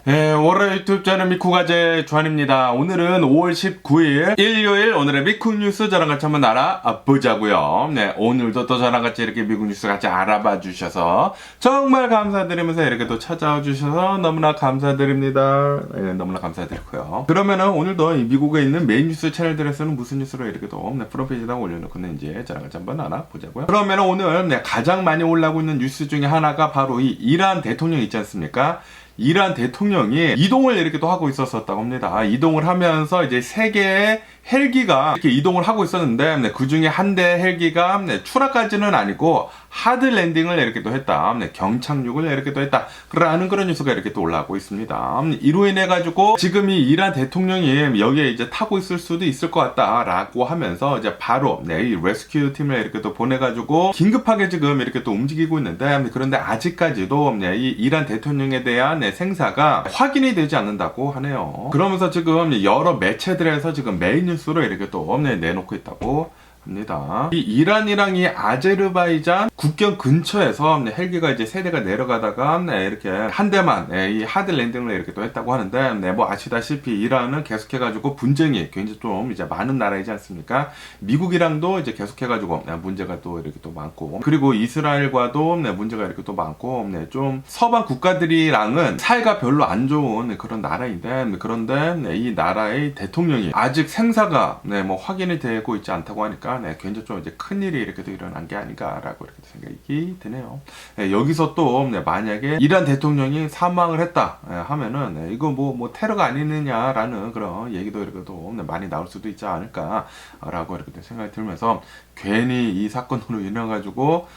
월요일 유튜브 채널 미쿠가제 주한입니다. 오늘은 5월 19일 일요일 오늘의 미국 뉴스 저랑 같이 한번 알아보자고요. 네, 오늘도 또 저랑 같이 이렇게 미국 뉴스 같이 알아봐 주셔서 정말 감사드리면서 이렇게 또 찾아와 주셔서 너무나 감사드립니다. 네, 너무나 감사드리고요. 그러면은 오늘도 이 미국에 있는 메인 뉴스 채널들에서는 무슨 뉴스로 이렇게 또 프로페이지에다 올려놓고 이제 저랑 같이 한번 알아보자고요. 그러면은 오늘 가장 많이 올라오고 있는 뉴스 중에 하나가 바로 이 이란 대통령 있지 않습니까? 이란 대통령이 이동을 이렇게 또 하고 있었다고 합니다. 이동을 하면서 이제 세 개의 헬기가 이렇게 이동을 하고 있었는데 그 중에 한 대 헬기가 추락까지는 아니고 하드 랜딩을 이렇게 또 했다. 경착륙을 이렇게 또 했다. 라는 그런 뉴스가 이렇게 또 올라오고 있습니다. 이로 인해 가지고 지금 이 이란 대통령이 여기에 이제 타고 있을 수도 있을 것 같다라고 하면서 이제 바로 이 레스큐 팀을 이렇게 또 보내가지고 긴급하게 지금 이렇게 또 움직이고 있는데 그런데 아직까지도 이 이란 대통령에 대한 생사가 확인이 되지 않는다고 하네요. 그러면서 지금 여러 매체들에서 지금 메인 뉴스로 이렇게 또 내놓고 있다고 합니다. 이 이란이랑 이 아제르바이잔 국경 근처에서 헬기가 이제 세 대가 내려가다가 이렇게 한 대만 이 하드 랜딩을 이렇게 또 했다고 하는데 뭐 아시다시피 이란은 계속해가지고 분쟁이 굉장히 좀 이제 많은 나라이지 않습니까? 미국이랑도 이제 계속해가지고 문제가 또 이렇게 또 많고 그리고 이스라엘과도 문제가 이렇게 또 많고 좀 서방 국가들이랑은 사이가 별로 안 좋은 그런 나라인데 그런데 이 나라의 대통령이 아직 생사가 뭐 확인이 되고 있지 않다고 하니까 굉장히 좀 이제 큰 일이 이렇게 또 일어난 게 아닌가라고 이렇게 생각이 드네요. 여기서 또 만약에 이란 대통령이 사망을 했다 하면은 이거 뭐 테러가 아니느냐라는 그런 얘기도 이렇게 또 많이 나올 수도 있지 않을까라고 이렇게 생각이 들면서 괜히 이 사건으로 인해 가지고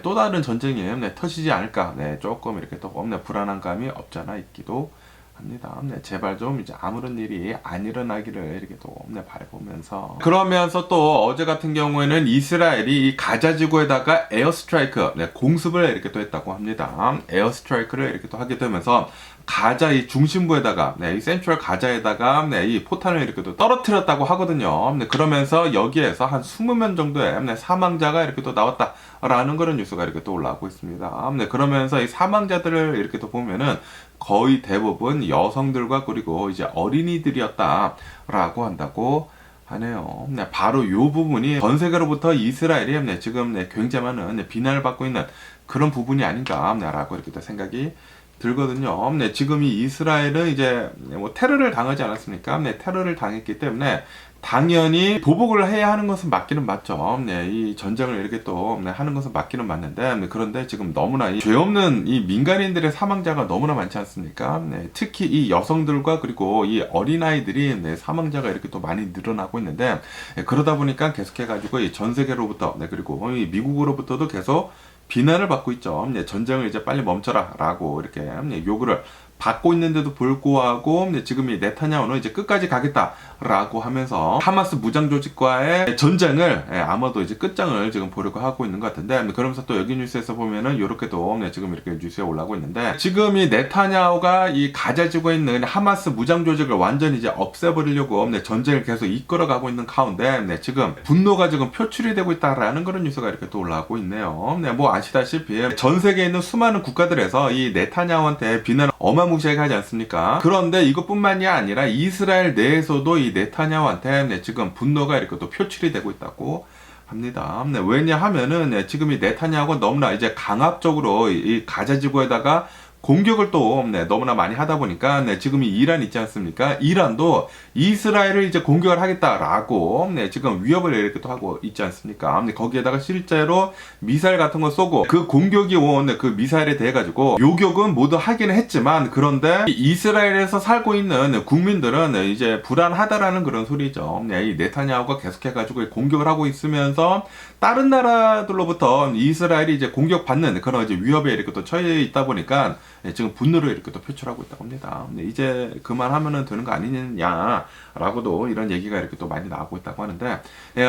또 다른 전쟁이 터지지 않을까 조금 이렇게 또 불안한 감이 없잖아 있기도 합니다. 제발 좀 이제 아무런 일이 안 일어나기를 이렇게 또 바라보면서 그러면서 또 어제 같은 경우에는 이스라엘이 이 가자 지구에다가 에어스트라이크 공습을 이렇게 또 했다고 합니다. 에어스트라이크를 이렇게 또 하게 되면서 가자 이 중심부에다가 이 센트럴 가자에다가 이 포탄을 이렇게 또 떨어뜨렸다고 하거든요. 그러면서 여기에서 한 20명 정도의 사망자가 이렇게 또 나왔다라는 그런 뉴스가 이렇게 또 올라오고 있습니다. 그러면서 이 사망자들을 이렇게 또 보면은 거의 대부분 여성들과 그리고 이제 어린이들이었다라고 한다고 하네요. 바로 이 부분이 전 세계로부터 이스라엘이 지금 굉장히 많은 비난을 받고 있는 그런 부분이 아닌가라고 이렇게 또 생각이 들거든요. 지금 이 이스라엘은 이제 뭐 테러를 당하지 않았습니까? 테러를 당했기 때문에 당연히 보복을 해야 하는 것은 맞기는 맞죠. 이 전쟁을 이렇게 또 하는 것은 맞기는 맞는데 그런데 지금 너무나 죄 없는 이 민간인들의 사망자가 너무나 많지 않습니까? 특히 이 여성들과 그리고 이 어린아이들이 사망자가 이렇게 또 많이 늘어나고 있는데 그러다 보니까 계속해가지고 이 전 세계로부터 그리고 이 미국으로부터도 계속 비난을 받고 있죠. 전쟁을 이제 빨리 멈춰라 라고 이렇게 요구를 받고 있는데도 불구하고 지금 이 네타냐후는 이제 끝까지 가겠다라고 하면서 하마스 무장 조직과의 전쟁을 아마도 이제 끝장을 지금 보려고 하고 있는 것 같은데 그러면서 또 여기 뉴스에서 보면은 이렇게도 지금 이렇게 뉴스에 올라오고 있는데 지금 이 네타냐후가 이 가자 지구에 있는 하마스 무장 조직을 완전히 이제 없애버리려고 전쟁을 계속 이끌어가고 있는 가운데 지금 분노가 지금 표출이 되고 있다라는 그런 뉴스가 이렇게 또 올라오고 있네요. 뭐 아시다시피 전 세계에 있는 수많은 국가들에서 이 네타냐후한테 비난을 어마무시하게 하지 않습니까? 그런데 이것뿐만이 아니라 이스라엘 내에서도 이 네타냐후한테 지금 분노가 이렇게 또 표출이 되고 있다고 합니다. 왜냐하면은 지금 이 네타냐후가 너무나 이제 강압적으로 이 가자 지구에다가 공격을 또 너무나 많이 하다 보니까 지금 이 이란 있지 않습니까? 이란도 이스라엘을 이제 공격을 하겠다라고 지금 위협을 이렇게 또 하고 있지 않습니까? 거기에다가 실제로 미사일 같은 거 쏘고 그 공격이 온 그 미사일에 대해 가지고 요격은 모두 하기는 했지만 그런데 이스라엘에서 살고 있는 국민들은 이제 불안하다라는 그런 소리죠. 이 네타냐후가 계속해 가지고 공격을 하고 있으면서 다른 나라들로부터 이스라엘이 이제 공격받는 그런 이제 위협에 이렇게 또 처해 있다 보니까 지금 분노를 이렇게 또 표출하고 있다고 합니다. 이제 그만하면은 되는 거 아니냐라고도 이런 얘기가 이렇게 또 많이 나오고 있다고 하는데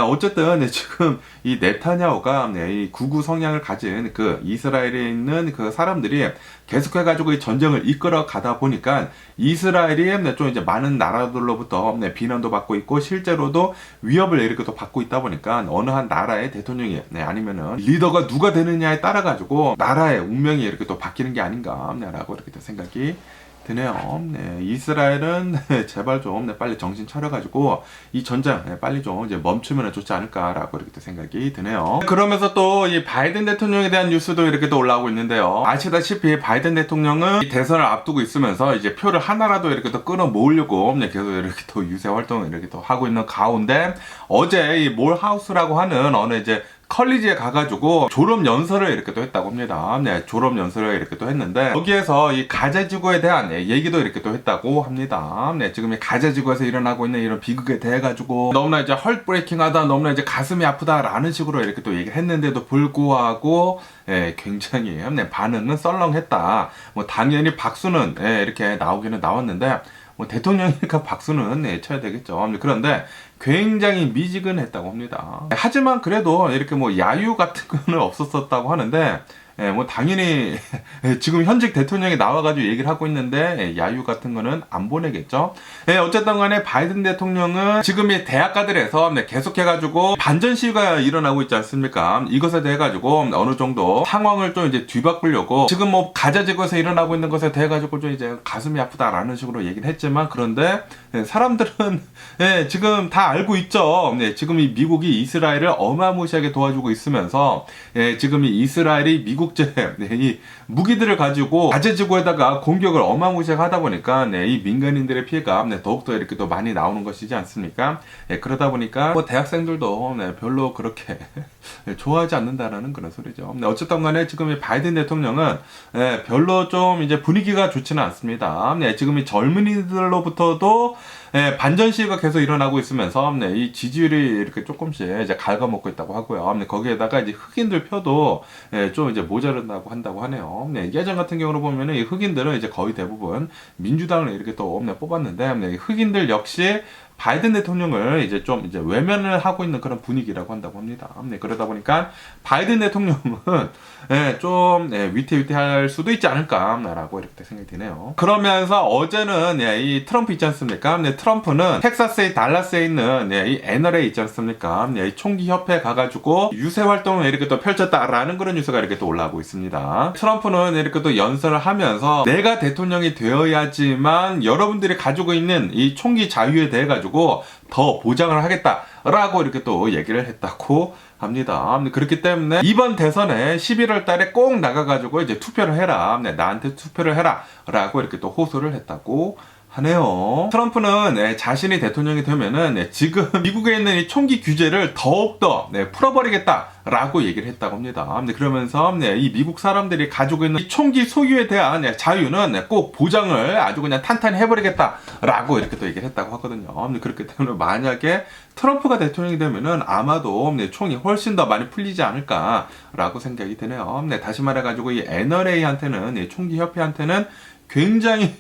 어쨌든 지금 이 네타냐후가 이 극우 성향을 가진 그 이스라엘에 있는 그 사람들이 계속해가지고 이 전쟁을 이끌어 가다 보니까 이스라엘이 좀 이제 많은 나라들로부터 비난도 받고 있고 실제로도 위협을 이렇게 또 받고 있다 보니까 어느 한 나라의 대통령이 아니면은 리더가 누가 되느냐에 따라 가지고 나라의 운명이 이렇게 또 바뀌는 게 아닌가라고 이렇게 또 생각이 드네요. 네, 이스라엘은 제발 좀 빨리 정신 차려가지고 이 전쟁 빨리 좀 이제 멈추면 좋지 않을까라고 이렇게 또 생각이 드네요. 그러면서 또 이 바이든 대통령에 대한 뉴스도 이렇게 또 올라오고 있는데요. 아시다시피 바이든 대통령은 이 대선을 앞두고 있으면서 이제 표를 하나라도 이렇게 또 끊어 모으려고 계속 이렇게 또 유세 활동을 이렇게 또 하고 있는 가운데 어제 이 몰하우스라고 하는 어느 이제 컬리지에 가가지고 졸업 연설을 이렇게 또 했다고 합니다. 네, 졸업 연설을 이렇게 또 했는데 여기에서 이 가자지구에 대한 얘기도 이렇게 또 했다고 합니다. 네, 지금 이 가자지구에서 일어나고 있는 이런 비극에 대해 가지고 너무나 이제 헐브레이킹하다, 너무나 이제 가슴이 아프다라는 식으로 이렇게 또 얘기를 했는데도 불구하고 굉장히 반응은 썰렁했다. 뭐 당연히 박수는 이렇게 나오기는 나왔는데. 뭐 대통령이니까 박수는 쳐야 되겠죠. 그런데 굉장히 미지근했다고 합니다. 하지만 그래도 이렇게 뭐 야유 같은 거는 없었었다고 하는데 뭐 당연히 지금 현직 대통령이 나와가지고 얘기를 하고 있는데 야유 같은 거는 안 보내겠죠. 어쨌든 간에 바이든 대통령은 지금 이 대학가들에서 계속해가지고 반전 시위가 일어나고 있지 않습니까? 이것에 대해 가지고 어느 정도 상황을 좀 이제 뒤바꾸려고 지금 뭐 가자지구에서 일어나고 있는 것에 대해 가지고 좀 이제 가슴이 아프다라는 식으로 얘기를 했지만 그런데 사람들은 지금 다 알고 있죠. 지금 이 미국이 이스라엘을 어마무시하게 도와주고 있으면서 지금 이 이스라엘이 미국제 이 무기들을 가지고 가자지구에다가 공격을 어마무시하게 하다 보니까 이 민간인들의 피해가 더욱더 이렇게 또 많이 나오는 것이지 않습니까? 그러다 보니까 뭐 대학생들도 별로 그렇게 좋아하지 않는다라는 그런 소리죠. 어쨌든 간에 지금 이 바이든 대통령은 별로 좀 이제 분위기가 좋지는 않습니다. 지금 이 젊은이들로부터도 반전 시위가 계속 일어나고 있으면서 이 지지율이 이렇게 조금씩 이제 갉아먹고 있다고 하고요. 거기에다가 이제 흑인들 표도 좀 이제 모자른다고 한다고 하네요. 예전 같은 경우로 보면은 이 흑인들은 이제 거의 대부분 민주당을 이렇게 또 뽑았는데 흑인들 역시 바이든 대통령을 이제 좀 이제 외면을 하고 있는 그런 분위기라고 한다고 합니다. 그러다 보니까 바이든 대통령은 좀 위태위태할 수도 있지 않을까라고 이렇게 생각이 드네요. 그러면서 어제는 이 트럼프 있지 않습니까? 트럼프는 텍사스의 달라스에 있는 이 NRA 있지 않습니까? 이 총기 협회에 가가지고 유세 활동을 이렇게 또 펼쳤다라는 그런 뉴스가 이렇게 또 올라오고 있습니다. 트럼프는 이렇게 또 연설을 하면서 내가 대통령이 되어야지만 여러분들이 가지고 있는 이 총기 자유에 대해 가지고 더 보장을 하겠다라고 이렇게 또 얘기를 했다고 합니다. 그렇기 때문에 이번 대선에 11월 달에 꼭 나가가지고 이제 투표를 해라. 나한테 투표를 해라. 라고 이렇게 또 호소를 했다고 하네요. 트럼프는 자신이 대통령이 되면은 지금 미국에 있는 이 총기 규제를 더욱더 풀어버리겠다라고 얘기를 했다고 합니다. 그러면서 이 미국 사람들이 가지고 있는 이 총기 소유에 대한 자유는 꼭 보장을 아주 그냥 탄탄히 해버리겠다라고 이렇게 또 얘기를 했다고 하거든요. 그렇기 때문에 만약에 트럼프가 대통령이 되면은 아마도 총이 훨씬 더 많이 풀리지 않을까라고 생각이 드네요. 다시 말해가지고 이 NRA한테는 총기 협회한테는 굉장히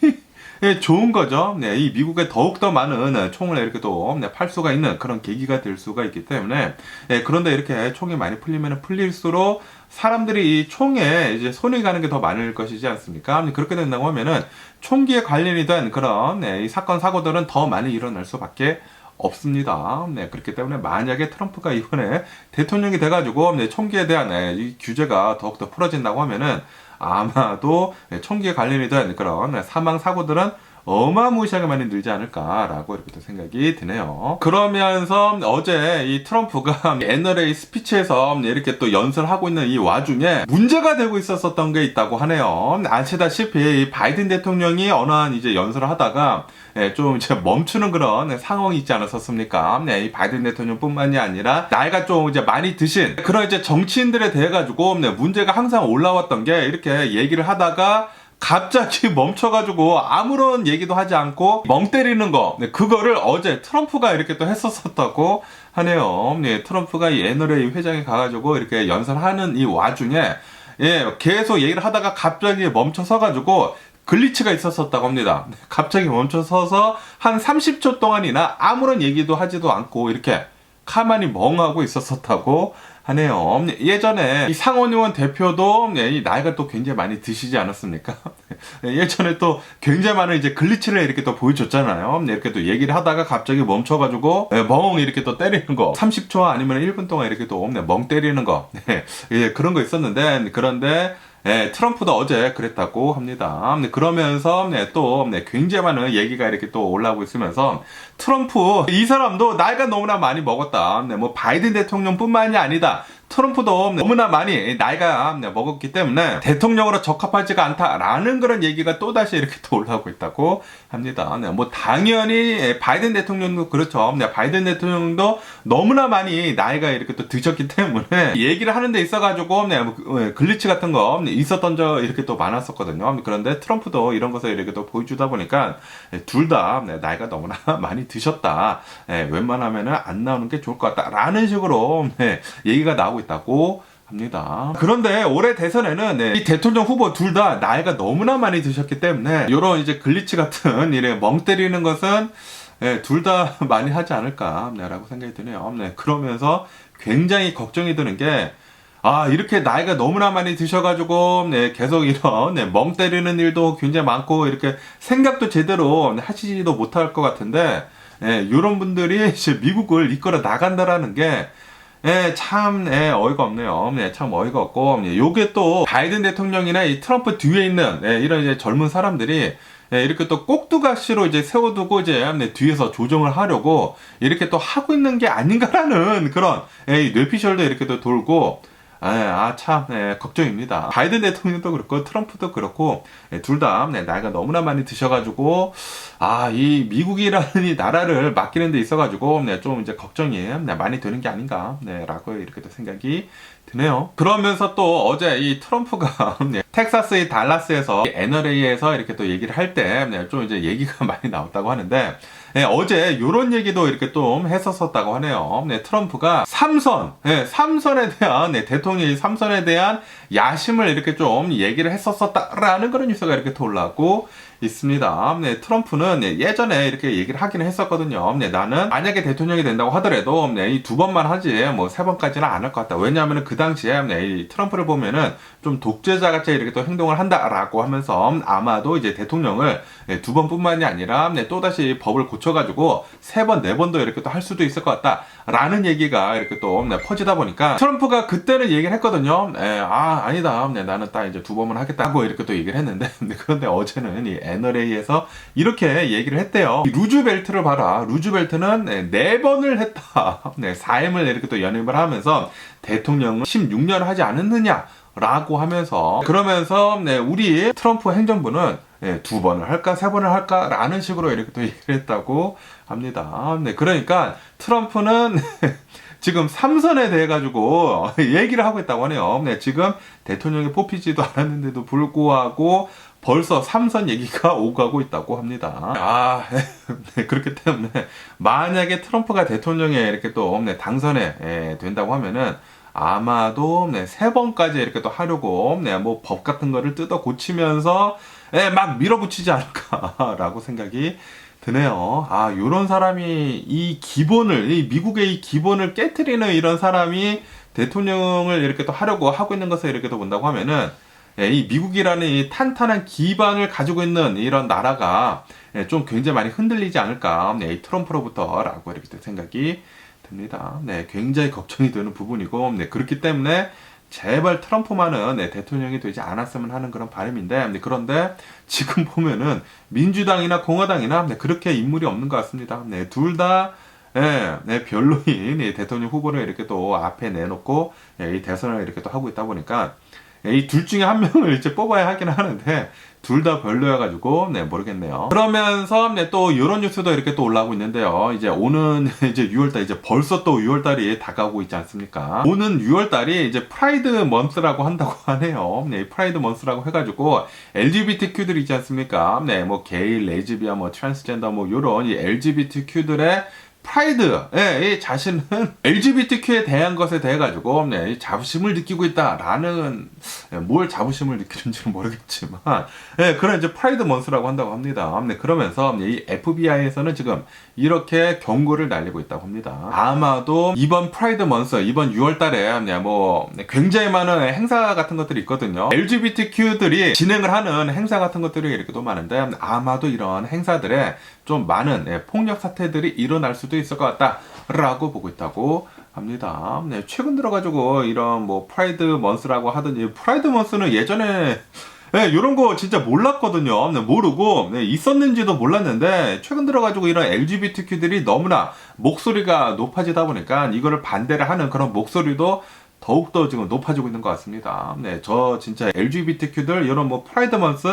좋은 거죠. 이 미국에 더욱더 많은 총을 이렇게 또 팔 수가 있는 그런 계기가 될 수가 있기 때문에 그런데 이렇게 총이 많이 풀리면 풀릴수록 사람들이 이 총에 이제 손이 가는 게 더 많을 것이지 않습니까? 그렇게 된다고 하면은 총기에 관련이 된 그런 이 사건 사고들은 더 많이 일어날 수밖에 없습니다. 그렇기 때문에 만약에 트럼프가 이번에 대통령이 돼가지고 총기에 대한 이 규제가 더욱더 풀어진다고 하면은 아마도 총기에 관련이 된 그런 사망 사고들은 어마무시하게 많이 늘지 않을까라고 이렇게 또 생각이 드네요. 그러면서 어제 이 트럼프가 NRA 스피치에서 이렇게 또 연설하고 있는 이 와중에 문제가 되고 있었던 게 있다고 하네요. 아시다시피 이 바이든 대통령이 어느 한 이제 연설을 하다가 좀 이제 멈추는 그런 상황이 있지 않았었습니까? 이 바이든 대통령뿐만이 아니라 나이가 좀 이제 많이 드신 그런 이제 정치인들에 대해 가지고 문제가 항상 올라왔던 게 이렇게 얘기를 하다가 갑자기 멈춰가지고 아무런 얘기도 하지 않고 멍 때리는 거 그거를 어제 트럼프가 이렇게 또 했었다고 하네요. 트럼프가 이 NRA 회장에 가가지고 이렇게 연설하는 이 와중에 계속 얘기를 하다가 갑자기 멈춰서가지고 글리치가 있었다고 합니다. 갑자기 멈춰서서 한 30초 동안이나 아무런 얘기도 하지도 않고 이렇게 가만히 멍하고 있었다고 하네요. 예전에 이 상원 의원 대표도 이 나이가 또 굉장히 많이 드시지 않았습니까? 예전에 또 굉장히 많은 이제 글리치를 이렇게 또 보여줬잖아요. 이렇게 또 얘기를 하다가 갑자기 멈춰가지고 멍 이렇게 또 때리는 거 30초 아니면 1분 동안 이렇게 또 멍 때리는 거 그런 거 있었는데 그런데 트럼프도 어제 그랬다고 합니다. 그러면서 또 굉장히 많은 얘기가 이렇게 또 올라오고 있으면서 트럼프 이 사람도 나이가 너무나 많이 먹었다. 뭐 바이든 대통령뿐만이 아니다. 트럼프도 너무나 많이 나이가 먹었기 때문에 대통령으로 적합하지가 않다라는 그런 얘기가 또다시 이렇게 또 올라오고 있다고 합니다. 뭐 당연히 바이든 대통령도 그렇죠. 바이든 대통령도 너무나 많이 나이가 이렇게 또 드셨기 때문에 얘기를 하는 데 있어가지고 글리치 같은 거 있었던 적 이렇게 또 많았었거든요. 그런데 트럼프도 이런 것을 이렇게 또 보여주다 보니까 둘 다 나이가 너무나 많이 드셨다. 웬만하면은 안 나오는 게 좋을 것 같다라는 식으로 얘기가 나오고 있다고 합니다. 그런데 올해 대선에는 이 대통령 후보 둘 다 나이가 너무나 많이 드셨기 때문에 이런 이제 글리치 같은 이래 멍 때리는 것은 둘 다 많이 하지 않을까라고 생각이 드네요. 그러면서 굉장히 걱정이 드는 게 이렇게 나이가 너무나 많이 드셔가지고, 계속 이런, 멍 때리는 일도 굉장히 많고, 이렇게 생각도 제대로 하시지도 못할 것 같은데, 이런 분들이 이제 미국을 이끌어 나간다라는 게, 참, 어이가 없네요. 참 어이가 없고, 요게 또, 바이든 대통령이나 이 트럼프 뒤에 있는, 이런 이제 젊은 사람들이, 이렇게 또 꼭두각시로 이제 세워두고 이제 뒤에서 조정을 하려고, 이렇게 또 하고 있는 게 아닌가라는 그런, 뇌피셜도 이렇게 또 돌고, 참, 걱정입니다. 바이든 대통령도 그렇고, 트럼프도 그렇고, 둘 다, 나이가 너무나 많이 드셔가지고, 이 미국이라는 이 나라를 맡기는 데 있어가지고, 좀 이제 걱정이 많이 되는 게 아닌가, 라고 이렇게 또 생각이 드네요. 그러면서 또 어제 이 트럼프가, 텍사스의 달라스에서 NRA에서 이렇게 또 얘기를 할 때, 좀 이제 얘기가 많이 나왔다고 하는데, 어제 요런 얘기도 이렇게 좀 했었었다고 하네요. 트럼프가 삼선에 대한, 대통령이 삼선에 대한 야심을 이렇게 좀 얘기를 했었었다라는 그런 뉴스가 이렇게 또 올라오고 있습니다. 트럼프는 예전에 이렇게 얘기를 하기는 했었거든요. 나는 만약에 대통령이 된다고 하더라도 이 두 번만 하지 뭐 세 번까지는 안 할 것 같다. 왜냐하면 그 당시에 이 트럼프를 보면은 좀 독재자 같이 이렇게 또 행동을 한다라고 하면서 아마도 이제 대통령을 두 번뿐만이 아니라 또다시 법을 고쳐가지고 세 번, 네 번도 이렇게 또 할 수도 있을 것 같다라는 얘기가 이렇게 또 퍼지다 보니까 트럼프가 그때는 얘기를 했거든요. 아니다. 나는 딱 이제 두 번만 하겠다고 이렇게 또 얘기를 했는데 그런데 어제는 이 NRA에서 이렇게 얘기를 했대요. 루즈벨트를 봐라. 루즈벨트는 네 번을 했다. 사임을 이렇게 또 연임을 하면서 대통령은 16년 하지 않았느냐 라고 하면서 그러면서 우리 트럼프 행정부는 두 번을 할까 세 번을 할까 라는 식으로 이렇게 또 얘기를 했다고 합니다. 그러니까 트럼프는 지금 삼선에 대해 가지고 얘기를 하고 있다고 하네요. 지금 대통령이 뽑히지도 않았는데도 불구하고 벌써 삼선 얘기가 오가고 있다고 합니다. 그렇기 때문에 만약에 트럼프가 대통령에 이렇게 또 당선에 된다고 하면은 아마도 세 번까지 이렇게 또 하려고 뭐 법 같은 거를 뜯어 고치면서 막 밀어붙이지 않을까라고 생각이 드네요. 요런 사람이 이 미국의 이 기본을 깨트리는 이런 사람이 대통령을 이렇게 또 하려고 하고 있는 것을 이렇게 또 본다고 하면은 이 미국이라는 이 탄탄한 기반을 가지고 있는 이런 나라가 좀 굉장히 많이 흔들리지 않을까, 이 트럼프로부터라고 이렇게 생각이 듭니다. 굉장히 걱정이 되는 부분이고, 그렇기 때문에 제발 트럼프만은 대통령이 되지 않았으면 하는 그런 바람인데, 그런데 지금 보면은 민주당이나 공화당이나 그렇게 인물이 없는 것 같습니다. 둘 다 별로인 대통령 후보를 이렇게 또 앞에 내놓고 이 대선을 이렇게 또 하고 있다 보니까 이 둘 중에 한 명을 이제 뽑아야 하긴 하는데 둘 다 별로여가지고 모르겠네요. 그러면서 또 이런 뉴스도 이렇게 또 올라오고 있는데요. 이제 오는 이제 6월달 이제 벌써 또 6월달이 다가오고 있지 않습니까? 오는 6월달이 이제 프라이드 먼스라고 한다고 하네요. 프라이드 먼스라고 해가지고 LGBTQ들이 있지 않습니까? 뭐 게이, 레즈비언, 뭐 트랜스젠더 뭐 요런 이 LGBTQ들의 프라이드, 이 자신은 LGBTQ에 대한 것에 대해 가지고 자부심을 느끼고 있다라는, 뭘 자부심을 느끼는지는 모르겠지만 그런 이제 프라이드 먼스라고 한다고 합니다. 그러면서 이 FBI에서는 지금 이렇게 경고를 날리고 있다고 합니다. 아마도 이번 프라이드 먼스, 이번 6월달에 뭐 굉장히 많은 행사 같은 것들이 있거든요. LGBTQ들이 진행을 하는 행사 같은 것들이 이렇게 또 많은데 아마도 이런 행사들에 좀 많은 폭력 사태들이 일어날 수도 있을 것 같다라고 보고 있다고 합니다. 네, 최근 들어가지고 이런 뭐 프라이드 먼스라고 하든지 프라이드 먼스는 예전에 네, 이런 거 진짜 몰랐거든요. 네, 모르고 네, 있었는지도 몰랐는데 최근 들어가지고 이런 LGBTQ들이 너무나 목소리가 높아지다 보니까 이거를 반대를 하는 그런 목소리도 더욱더 지금 높아지고 있는 것 같습니다. 네, 저 진짜 LGBTQ들 이런 뭐 프라이드 먼스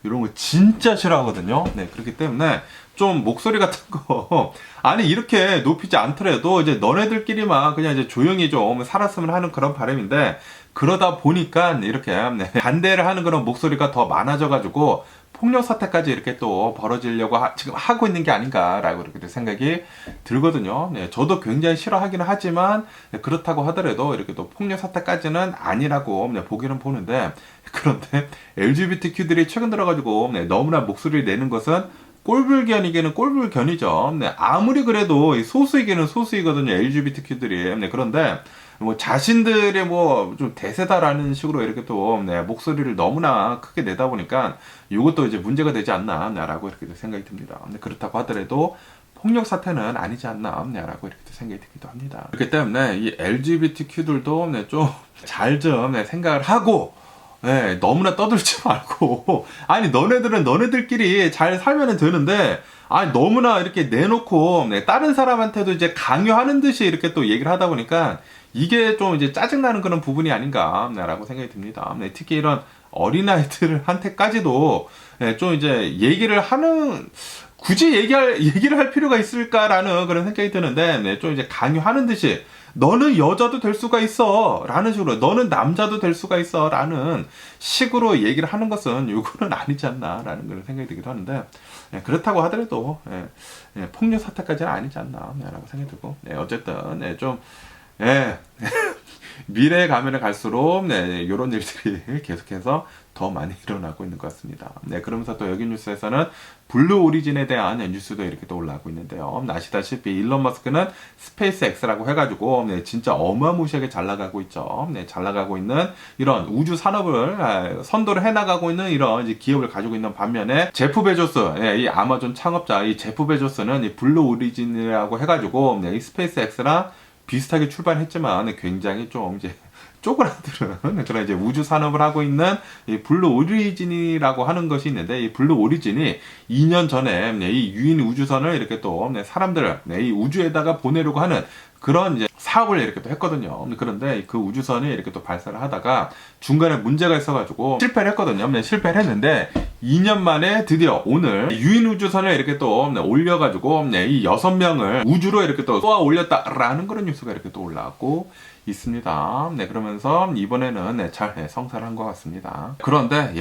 이런 거 진짜 싫어하거든요. 네, 그렇기 때문에 좀 목소리 같은 거 아니 이렇게 높이지 않더라도 이제 너네들끼리만 그냥 이제 조용히 좀 살았으면 하는 그런 바람인데 그러다 보니까 이렇게 네, 반대를 하는 그런 목소리가 더 많아져가지고 폭력 사태까지 이렇게 또 벌어지려고 지금 하고 있는 게 아닌가라고 이렇게 생각이 들거든요. 네, 저도 굉장히 싫어하기는 하지만 네, 그렇다고 하더라도 이렇게 또 폭력 사태까지는 아니라고 네, 보기는 보는데 그런데 LGBTQ들이 최근 들어가지고 네, 너무나 목소리를 내는 것은 꼴불견이기는 꼴불견이죠. 네, 아무리 그래도 소수이기는 소수이거든요. LGBTQ들이. 네, 그런데 뭐 자신들의 뭐 좀 대세다라는 식으로 이렇게 또 네, 목소리를 너무나 크게 내다 보니까 이것도 이제 문제가 되지 않나라고 이렇게 생각이 듭니다. 근데 그렇다고 하더라도 폭력 사태는 아니지 않나라고 이렇게 생각이 들기도 합니다. 그렇기 때문에 이 LGBTQ들도 네, 좀 잘 좀 네, 생각을 하고 네, 너무나 떠들지 말고 아니 너네들은 너네들끼리 잘 살면 되는데 아니 너무나 이렇게 내놓고 네, 다른 사람한테도 이제 강요하는 듯이 이렇게 또 얘기를 하다 보니까 이게 좀 이제 짜증나는 그런 부분이 아닌가라고 생각이 듭니다. 네, 특히 이런 어린아이들한테까지도 네, 좀 이제 얘기를 하는 굳이 얘기를 할 필요가 있을까라는 그런 생각이 드는데 네, 좀 이제 강요하는 듯이 너는 여자도 될 수가 있어 라는 식으로 너는 남자도 될 수가 있어 라는 식으로 얘기를 하는 것은 요거는 아니지 않나 라는 그런 생각이 들기도 하는데 예, 그렇다고 하더라도 폭력 사태까지는 아니지 않나 라고 생각이 들고 어쨌든 좀 미래에 가면 갈수록 이런 일들이 계속해서 더 많이 일어나고 있는 것 같습니다. 네, 그러면서 또 여기 뉴스에서는 블루 오리진에 대한 뉴스도 이렇게 또 올라오고 있는데요. 아시다시피 일론 머스크는 스페이스 X라고 해가지고 진짜 어마무시하게 잘 나가고 있죠. 네, 잘 나가고 있는 이런 우주 산업을 선도를 해나가고 있는 이런 기업을 가지고 있는 반면에 제프 베조스, 이 아마존 창업자 이 제프 베조스는 이 블루 오리진이라고 해가지고 이 스페이스 X랑 비슷하게 출발했지만 굉장히 좀 이제 쪼그라들은 그런 이제 우주 산업을 하고 있는 이 블루 오리진이라고 하는 것이 있는데 이 블루 오리진이 2년 전에 이 유인 우주선을 이렇게 또 사람들을 이 우주에다가 보내려고 하는 그런 이제 사업을 이렇게 또 했거든요. 그런데 그 우주선이 이렇게 또 발사를 하다가 중간에 문제가 있어가지고 실패를 했거든요. 실패를 했는데 2년 만에 드디어 오늘 유인 우주선을 이렇게 또 올려가지고 이 6명을 우주로 이렇게 또 쏘아 올렸다라는 그런 뉴스가 이렇게 또 올라왔고 있습니다. 네, 그러면서 이번에는 잘 성사를 한 것 같습니다. 그런데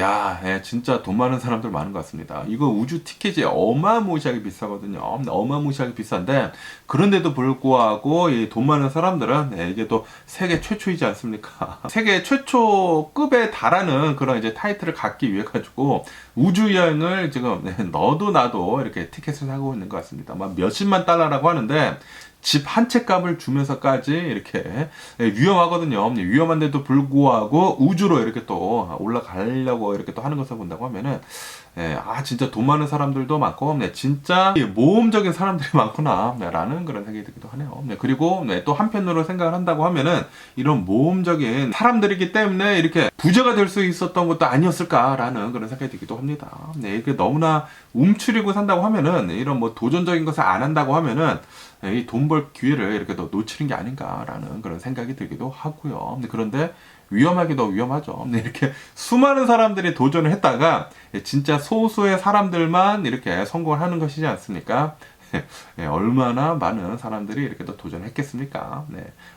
진짜 돈 많은 사람들 많은 것 같습니다. 이거 우주 티켓이 어마무시하게 비싸거든요. 어마무시하게 비싼데 그런데도 불구하고 이 돈 많은 사람들은 이게 또 세계 최초이지 않습니까? 세계 최초급에 달하는 그런 이제 타이틀을 갖기 위해 가지고 우주 여행을 지금 너도 나도 이렇게 티켓을 사고 있는 것 같습니다. 막 몇십만 달러라고 하는데 집 한 채 값을 주면서까지 이렇게 위험하거든요. 위험한데도 불구하고 우주로 이렇게 또 올라가려고 이렇게 또 하는 것을 본다고 하면은 진짜 돈 많은 사람들도 많고 진짜 모험적인 사람들이 많구나 라는 그런 생각이 들기도 하네요. 그리고 또 한편으로 생각을 한다고 하면은 이런 모험적인 사람들이기 때문에 이렇게 부자가 될 수 있었던 것도 아니었을까라는 그런 생각이 들기도 합니다. 이게 너무나 움츠리고 산다고 하면은 이런 뭐 도전적인 것을 안 한다고 하면은 이 돈 벌 기회를 이렇게 더 놓치는 게 아닌가라는 그런 생각이 들기도 하고요. 그런데 위험하기도 위험하죠. 이렇게 수많은 사람들이 도전을 했다가 진짜 소수의 사람들만 이렇게 성공을 하는 것이지 않습니까? 얼마나 많은 사람들이 이렇게 또 도전했겠습니까?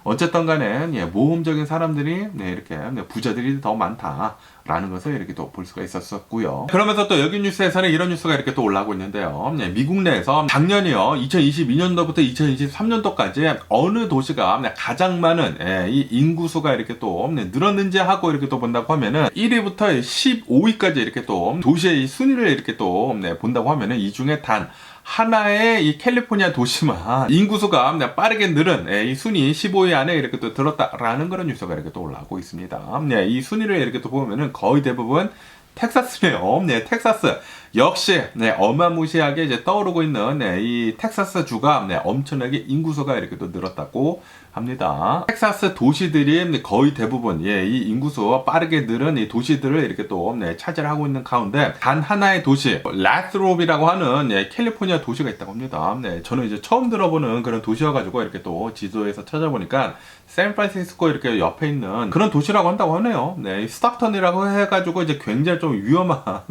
어쨌든 간에 모험적인 사람들이 이렇게 부자들이 더 많다라는 것을 이렇게 또 볼 수가 있었고요. 그러면서 또 여기 뉴스에서는 이런 뉴스가 이렇게 또 올라오고 있는데요. 미국 내에서 작년이요, 2022년도부터 2023년도까지 어느 도시가 가장 많은 이 인구수가 이렇게 또 늘었는지 하고 이렇게 또 본다고 하면은 1위부터 15위까지 이렇게 또 도시의 순위를 이렇게 또 본다고 하면은 이 중에 단 하나의 이 캘리포니아 도시만 인구수가 빠르게 늘은 이 순위 15위 안에 이렇게 또 들었다라는 그런 뉴스가 이렇게 또 올라오고 있습니다. 이 순위를 이렇게 또 보면은 거의 대부분 텍사스네요. 텍사스. 역시 어마무시하게 이제 떠오르고 있는 이 텍사스 주가 엄청나게 인구수가 이렇게 또 늘었다고 합니다. 텍사스 도시들이 거의 대부분 이 인구수 빠르게 늘은 이 도시들을 이렇게 또 차지하고 있는 가운데 단 하나의 도시 라스롭이라고 하는 캘리포니아 도시가 있다고 합니다. 저는 이제 처음 들어보는 그런 도시여가지고 이렇게 또 지도에서 찾아보니까 샌프란시스코 이렇게 옆에 있는 그런 도시라고 한다고 하네요. 스타프턴이라고 해가지고 이제 굉장히 좀 위험한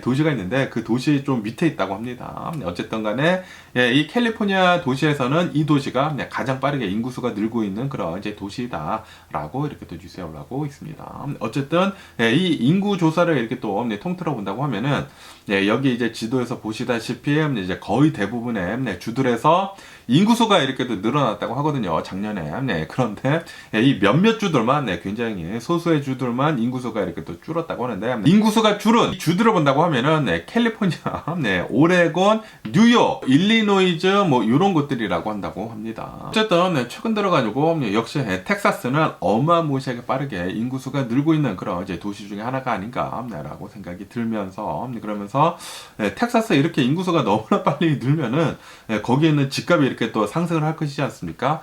도시가 있는데 그 도시 좀 밑에 있다고 합니다. 어쨌든 간에 이 캘리포니아 도시에서는 이 도시가 가장 빠르게 인구수가 늘고 있는 그런 이제 도시다라고 이렇게 또 뉴스에 올라오고 있습니다. 어쨌든 이 인구 조사를 이렇게 또 통틀어 본다고 하면은 여기 이제 지도에서 보시다시피 이제 거의 대부분의 주들에서 인구수가 이렇게 또 늘어났다고 하거든요. 작년에. 그런데 이 몇몇 주들만 굉장히 소수의 주들만 인구수가 이렇게 또 줄었다고 하는데 인구수가 줄은 주들을 본다고 하면은 캘리포니아, 오레곤, 뉴욕, 일리노이즈 뭐 이런 곳들이라고 한다고 합니다. 어쨌든 최근 들어가지고 역시 텍사스는 어마무시하게 빠르게 인구수가 늘고 있는 그런 이제 도시 중에 하나가 아닌가라고 생각이 들면서 그러면서 텍사스 이렇게 인구수가 너무나 빨리 늘면은 거기에 있는 집값이 이렇게 또 상승을 할 것이지 않습니까?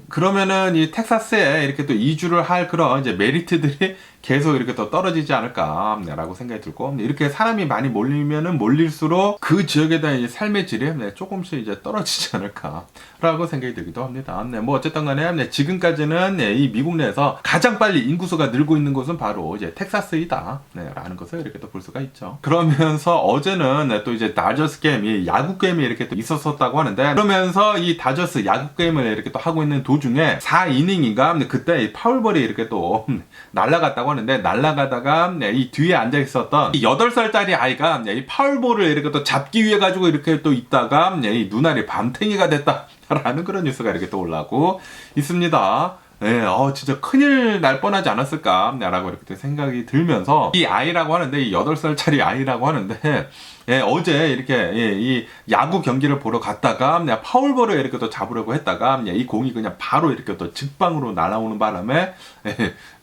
그러면은 이 텍사스에 이렇게 또 이주를 할 그런 이제 메리트들이 계속 이렇게 또 떨어지지 않을까라고 생각이 들고 이렇게 사람이 많이 몰리면은 몰릴수록 그 지역에 대한 삶의 질이 조금씩 이제 떨어지지 않을까라고 생각이 들기도 합니다. 뭐 어쨌든 간에 지금까지는 이 미국 내에서 가장 빨리 인구수가 늘고 있는 곳은 바로 이제 텍사스이다 라는 것을 이렇게 또 볼 수가 있죠. 그러면서 어제는 또 이제 다저스 게임이 야구 게임이 이렇게 또 있었었다고 하는데 그러면서 이 다저스 야구 게임을 이렇게 또 하고 있는 도중에 4이닝인가 그때 이 파울볼이 이렇게 또 날아갔다고 하는데 날아가다가 이 뒤에 앉아 있었던 이 8살짜리 아이가 이 파울볼을 이렇게 또 잡기 위해 가지고 이렇게 또 있다가 이 눈알이 밤탱이가 됐다라는 그런 뉴스가 이렇게 또 올라오고 있습니다. 진짜 큰일 날 뻔하지 않았을까라고 이렇게 생각이 들면서 이 아이라고 하는데 이 8살짜리 아이라고 하는데 어제 이렇게 이 야구 경기를 보러 갔다가 파울볼을 이렇게 또 잡으려고 했다가 이 공이 그냥 바로 이렇게 또 직방으로 날아오는 바람에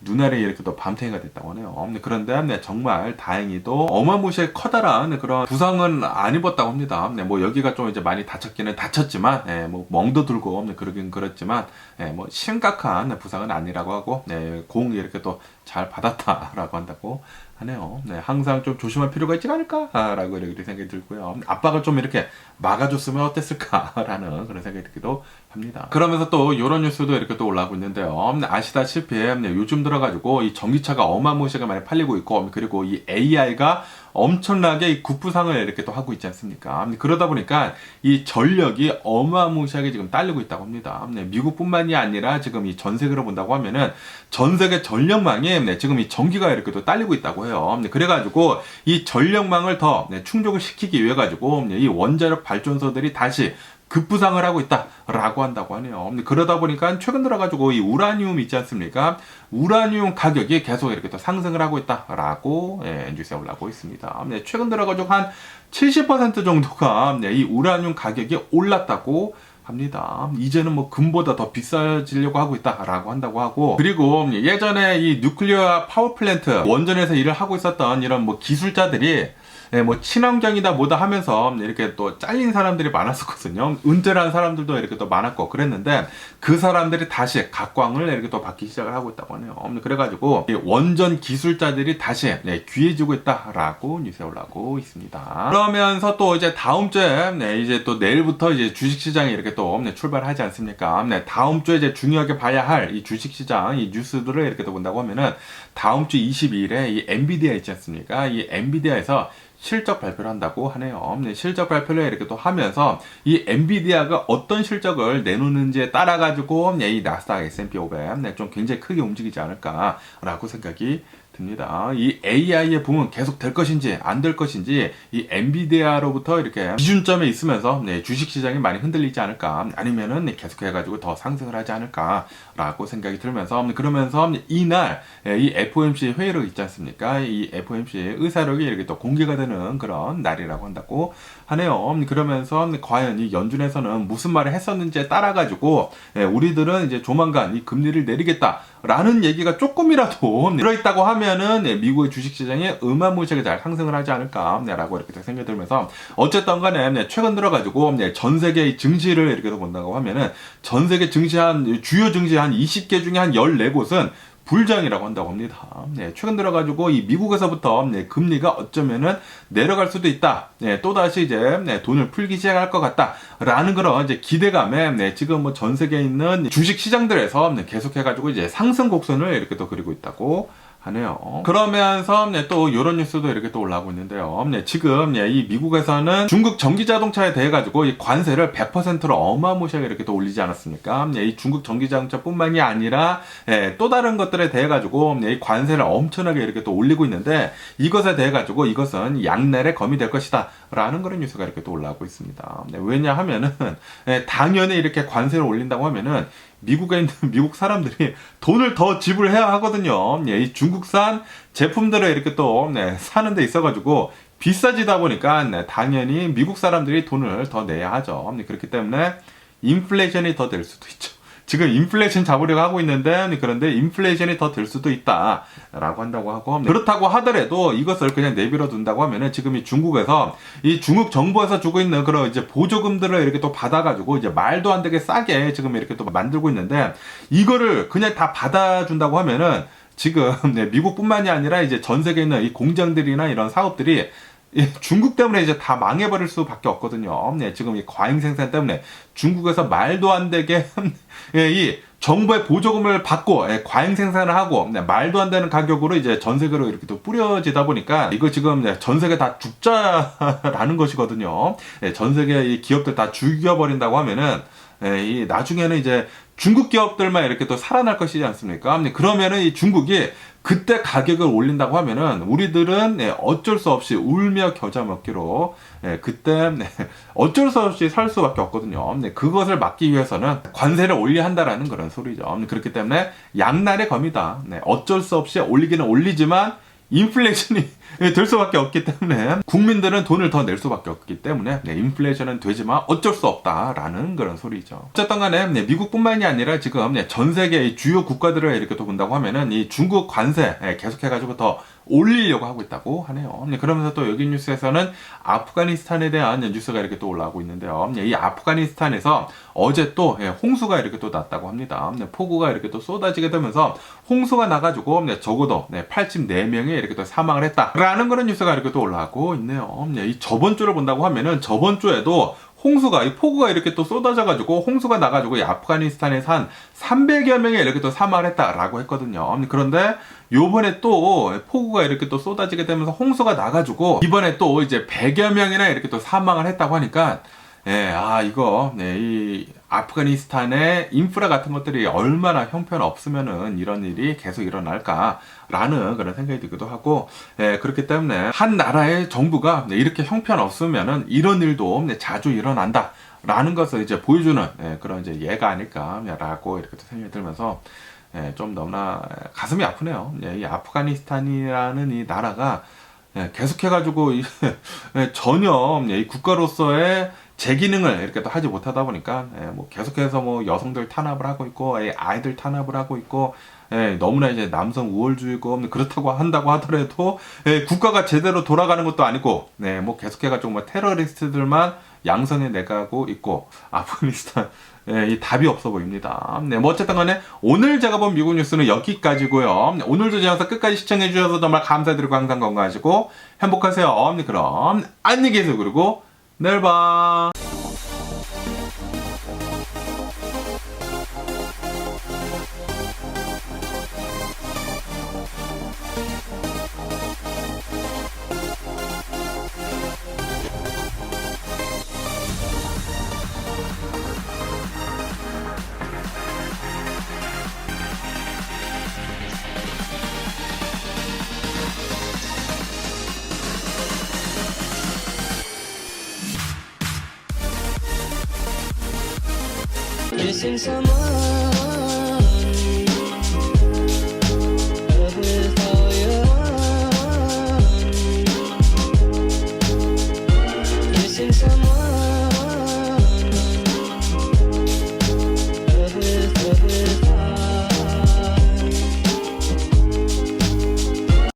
눈알이 이렇게 또 밤탱이가 됐다고 하네요. 그런데 정말 다행히도 어마무시하게 커다란 그런 부상은 안 입었다고 합니다. 뭐 여기가 좀 이제 많이 다쳤기는 다쳤지만 뭐 멍도 들고 그러긴 그렇지만 뭐 심각한 부상은 아니라고 하고 공 이렇게 또 잘 받았다라고 한다고 하네요. 항상 좀 조심할 필요가 있지 않을까라고 이렇게 생각이 들고요. 압박을 좀 이렇게 막아줬으면 어땠을까라는 그런 생각이 들기도 합니다. 그러면서 또 이런 뉴스도 이렇게 또 올라오고 있는데요. 아시다시피 요즘 들어가지고 이 전기차가 어마무시하게 많이 팔리고 있고 그리고 이 AI가 엄청나게 이 급부상을 이렇게 또 하고 있지 않습니까? 그러다 보니까 이 전력이 어마무시하게 지금 딸리고 있다고 합니다. 미국뿐만이 아니라 지금 이 전 세계로 본다고 하면은 전 세계 전력망에 지금 이 전기가 이렇게 또 딸리고 있다고 해요. 그래가지고 이 전력망을 더 충족을 시키기 위해 가지고 이 원자력 발전소들이 다시 급부상을 하고 있다라고 한다고 하네요. 그러다 보니까 최근 들어가지고 이 우라늄 있지 않습니까? 우라늄 가격이 계속 이렇게 또 상승을 하고 있다라고 뉴스에 올라오고 있습니다. 최근 들어가지고 한 70% 정도가 이 우라늄 가격이 올랐다고 합니다. 이제는 뭐 금보다 더 비싸지려고 하고 있다라고 한다고 하고 그리고 예전에 이 뉴클리어 파워플랜트 원전에서 일을 하고 있었던 이런 뭐 기술자들이 뭐 친환경이다 뭐다 하면서 이렇게 또 잘린 사람들이 많았었거든요. 은퇴를 한 사람들도 이렇게 또 많았고 그랬는데 그 사람들이 다시 각광을 이렇게 또 받기 시작을 하고 있다고 하네요. 그래가지고 원전 기술자들이 다시 귀해지고 있다라고 뉴스에 올라오고 있습니다. 그러면서 또 이제 다음 주에 이제 또 내일부터 이제 주식시장이 이렇게 또 출발하지 않습니까? 다음 주에 이제 중요하게 봐야 할 이 주식시장 이 뉴스들을 이렇게 또 본다고 하면은 다음 주 22일에 이 엔비디아 있지 않습니까? 이 엔비디아에서 실적 발표를 한다고 하네요. 실적 발표를 이렇게 또 하면서 이 엔비디아가 어떤 실적을 내놓는지에 따라 가지고 이 나스닥 S&P 500 좀 굉장히 크게 움직이지 않을까라고 생각이 듭니다. 이 AI의 붐은 계속 될 것인지 안 될 것인지 이 엔비디아로부터 이렇게 기준점에 있으면서 주식시장이 많이 흔들리지 않을까 아니면은 계속해가지고 더 상승을 하지 않을까라고 생각이 들면서 그러면서 이날 이 FOMC 회의록 있지 않습니까? 이 FOMC 의사록이 이렇게 또 공개가 되는 되는 그런 날이라고 한다고 하네요. 그러면서 과연 이 연준에서는 무슨 말을 했었는지에 따라 가지고 우리들은 이제 조만간 이 금리를 내리겠다라는 얘기가 조금이라도 들어있다고 하면은 미국의 주식시장이 어마무시하게 잘 상승을 하지 않을까라고 이렇게 생각이 들면서, 어쨌든 간에 최근 들어가지고 전 세계 증시를 이렇게 본다고 하면은 전 세계 증시 주요 증시 한 20개 중에 한 14곳은 불장이라고 한다고 합니다. 최근 들어가지고 이 미국에서부터 금리가 어쩌면은 내려갈 수도 있다. 또다시 이제 돈을 풀기 시작할 것 같다라는 그런 이제 기대감에 지금 뭐 전 세계에 있는 주식 시장들에서 계속해가지고 이제 상승 곡선을 이렇게 또 그리고 있다고 하네요. 그러면서 또 이런 뉴스도 이렇게 또 올라오고 있는데요. 지금 이 미국에서는 중국 전기 자동차에 대해 가지고 이 관세를 100%로 어마무시하게 이렇게 또 올리지 않았습니까? 이 중국 전기 자동차뿐만이 아니라 또 다른 것들에 대해 가지고 이 관세를 엄청나게 이렇게 또 올리고 있는데, 이것에 대해 가지고 이것은 양날의 검이 될 것이다 라는 그런 뉴스가 이렇게 또 올라오고 있습니다. 왜냐하면은 당연히 이렇게 관세를 올린다고 하면은 미국에 있는 미국 사람들이 돈을 더 지불해야 하거든요. 이 중국산 제품들을 이렇게 또 사는 데 있어가지고 비싸지다 보니까 당연히 미국 사람들이 돈을 더 내야 하죠. 그렇기 때문에 인플레이션이 더 될 수도 있죠. 지금 인플레이션 잡으려고 하고 있는데, 그런데 인플레이션이 더 될 수도 있다라고 한다고 하고, 그렇다고 하더라도 이것을 그냥 내버려 둔다고 하면은 지금 이 중국에서 이 중국 정부에서 주고 있는 그런 이제 보조금들을 이렇게 또 받아가지고 이제 말도 안 되게 싸게 지금 이렇게 또 만들고 있는데, 이거를 그냥 다 받아준다고 하면은 지금 미국뿐만이 아니라 이제 전 세계에 있는 이 공장들이나 이런 사업들이 중국 때문에 이제 다 망해버릴 수밖에 없거든요. 지금 이 과잉 생산 때문에 중국에서 말도 안 되게 이 정부의 보조금을 받고 과잉 생산을 하고 말도 안 되는 가격으로 이제 전 세계로 이렇게 또 뿌려지다 보니까 이거 지금 전 세계 다 죽자라는 것이거든요. 전 세계 이 기업들 다 죽여버린다고 하면은 이 나중에는 이제 중국 기업들만 이렇게 또 살아날 것이지 않습니까? 그러면은 이 중국이 그때 가격을 올린다고 하면은 우리들은 어쩔 수 없이 울며 겨자 먹기로 그때 어쩔 수 없이 살 수밖에 없거든요. 그것을 막기 위해서는 관세를 올려야 한다라는 그런 소리죠. 그렇기 때문에 양날의 검이다. 어쩔 수 없이 올리기는 올리지만 인플레이션이 될 수밖에 없기 때문에 국민들은 돈을 더 낼 수밖에 없기 때문에 인플레이션은 되지만 어쩔 수 없다라는 그런 소리죠. 어쨌든 간에 미국뿐만이 아니라 지금 전 세계의 주요 국가들을 이렇게 또 본다고 하면은 이 중국 관세 계속해가지고 더 올리려고 하고 있다고 하네요. 그러면서 또 여기 뉴스에서는 아프가니스탄에 대한 뉴스가 이렇게 또 올라오고 있는데요. 이 아프가니스탄에서 어제 또 홍수가 이렇게 또 났다고 합니다. 폭우가 이렇게 또 쏟아지게 되면서 홍수가 나가지고 적어도 84명이 이렇게 또 사망을 했다라는 그런 뉴스가 이렇게 또 올라오고 있네요. 이 저번 주를 본다고 하면은 저번 주에도 이 폭우가 이렇게 또 쏟아져가지고 홍수가 나가지고 이 아프가니스탄에서 한 300여 명이 이렇게 또 사망을 했다라고 했거든요. 그런데 요번에 또 폭우가 이렇게 또 쏟아지게 되면서 홍수가 나가지고 이번에 또 이제 100여 명이나 이렇게 또 사망을 했다고 하니까 이 아프가니스탄의 인프라 같은 것들이 얼마나 형편없으면은 이런 일이 계속 일어날까라는 그런 생각이 들기도 하고, 그렇기 때문에 한 나라의 정부가 이렇게 형편없으면은 이런 일도 자주 일어난다라는 것을 이제 보여주는 그런 이제 예가 아닐까라고 이렇게 생각이 들면서 좀 너무나 가슴이 아프네요. 이 아프가니스탄이라는 이 나라가 계속해가지고 전혀 이 국가로서의 제 기능을 이렇게 또 하지 못하다 보니까 뭐 계속해서 뭐 여성들 탄압을 하고 있고 아이들 탄압을 하고 있고 너무나 이제 남성 우월주의고 그렇다고 한다고 하더라도 국가가 제대로 돌아가는 것도 아니고 뭐 계속해가지고 뭐 테러리스트들만 양성해 내가고 있고 아프가니스탄 이 답이 없어 보입니다. 뭐 어쨌든 간에 오늘 제가 본 미국 뉴스는 여기까지고요. 오늘도 제 영상 끝까지 시청해 주셔서 정말 감사드리고 항상 건강하시고 행복하세요. 그럼 안녕히 계세요. 그리고 내일 봐. Missing someone